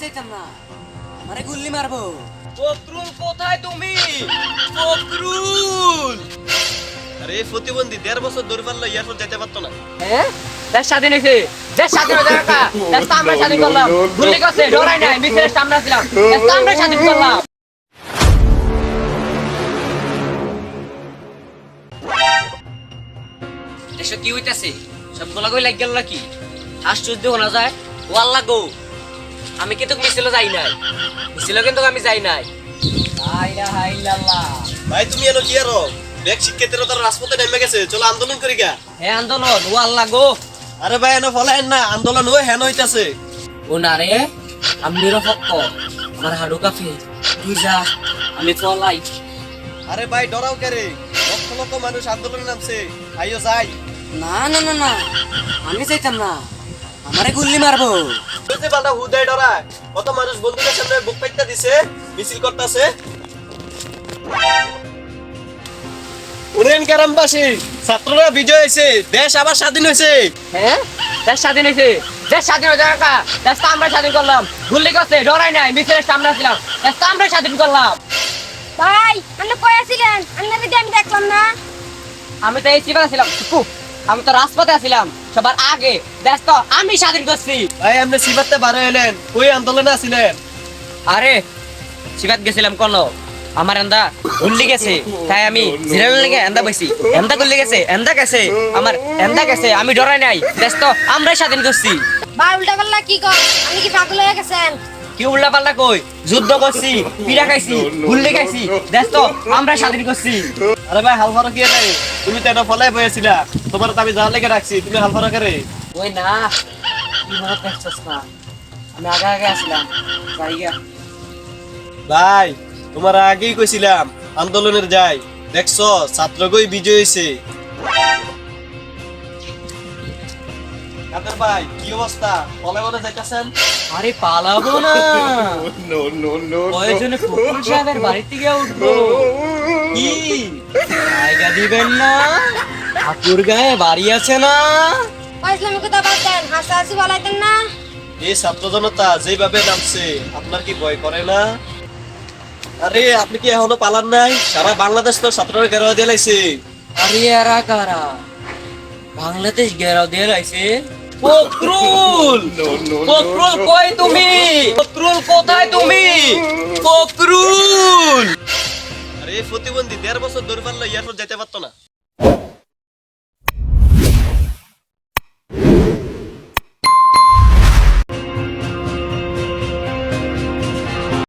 যাইতাম না, আমারে গুল্লি মারবো। ফখরুল কোথায় তুমি? ফখরুল! আরে প্রতিবন্ধী 1.5 বছর ধরে পারলো এয়ারপোর্ট যেতে পারতো না। হ্যাঁ, দেশ স্বাধীন হয়েছে, দেশ স্বাধীন হয়ে যাবে কা? দেশ তো আমরা স্বাধীন করলাম, গুল্লি করছে, ডরাই নাই, মিছিলের সামনে ছিলাম, দেশ তো আমরা স্বাধীন করলাম। এসব কি হইতাছে? সব গোলাগুলি লাগ গেল নাকি? আশ্চর্য শোনা যায়। ও আল্লাহ গো, আমি কিন্তু মিছিলে যাই নাই, মিছিলে কিন্তু আমি যাই নাই। লা ইলাহা ইল্লাল্লাহ। ভাই তুমি এনো কি আরো ব্যাগ শিক্ষিতের তার রাজপথে নেমে গেছে, চলো আন্দোলন করি গা। হে আন্দোলন, ও আল্লাহ গো। আরে ভাই এনো ফলাইন না, আন্দোলন হয়ে হেন হইতাছে। ও না রে, আমি নিরপেক্ষ, আমার হাডু কাফে, তুই যা, আমি পলাই। আরে ভাই ডরাও কে রে? লক্ষ লক্ষ মানুষ আন্দোলনে নামছে, আইও যাই। না না না না, আমি যাইতাম না, আমারে গুল্লি মারবো। বুঝতে পারলা হুদাই ডরায়, কত মানুষ বন্ধুদের সামনে বুক পাইতা দিছে, মিছিল করতেছে। উড়েন গ্রামবাসী, ছাত্ররা বিজয় হয়েছে, দেশ আবার স্বাধীন হয়েছে। হ্যাঁ, দেশ স্বাধীন হয়েছে, দেশ স্বাধীন হয়ে যাবে কা? দেশ তো আমরা স্বাধীন করলাম, গুল্লি করছে, ডরাই নাই, মিছিলের সামনে ছিলাম, দেশ তো আমরা স্বাধীন করলাম। ভাই আপনি কই আছিলেন? আপনাদের আমি দেখলাম না। আমি তো এই চিপাতে ছিলাম, টুকু, আমি তো রাজপথে ছিলাম সবার আগে, দেশ তো আমি স্বাধীন করছি। ভাই আপনি সিবাতে বারে এলেন, ওই আন্দোলনে আছিলেন? আরে শিবাত গেছিলাম কোন আমার এন্দা গুল্লি গেছে, তাই আমি জিরানোর লেগে এন্দা বইছি, এন্দা গুল্লি গেছে, এন্দা গেছে, আমার এন্দা গেছে, আমি ডরাই নাই, দেশ তো আমরাই স্বাধীন করছি। ভাই উল্টা পাল্লা কি কর? আপনি কি পাগল হয়ে গেছেন? কি উল্টা পাল্টা কই? যুদ্ধ করছি, পিড়া খাইছি, গুল্লি খাইছি, দেশ তো আমরা স্বাধীন করছি। আরে ভাই হাল ফারো কি নাই, তুমি তো এটা ফলাই বইছিলা, তোমার তো আমি যাওয়ার লেগে রাখছি, তুমি হাল ফারো করে। ওই না, কি মনে দেখছস না, আমি আগে আগে আসলাম, জায়গা। ভাই তোমার আগেই কইছিলাম আন্দোলনের যাই, দেখছো ছাত্রগই বিজয় হয়েছে। কাদের ভাই কি অবস্থা, ফলাই বলে যাইতাছেন? আরে পালাবো না, প্রয়োজনে ফখরুল সাহেবের বাড়িতে গিয়ে উঠবো। কি জায়গা দিবেন না? ঠাকুর গায়ে বাড়ি আছে না? ইসলামী কথা বাদ দেন, হাসাহাসি বলাইতেন না। এই ছাত্র জনতা যেভাবে নামছে, আপনার কি ভয় করে না? আরে আপনি কি এখনো পালান নাই? সারা বাংলাদেশ তো ছাত্ররা ঘেরাও দিয়ে লাইছে। আরে এরা কারা? বাংলাদেশ ঘেরাও দিয়ে লাইছে? ফখরুল! ফখরুল কই তুমি? ফখরুল কোথায় তুমি? ফখরুল! আরে প্রতিবন্ধী 1.5 বছর ধরে পারলো এয়ারপোর্ট যেতে পারতো না।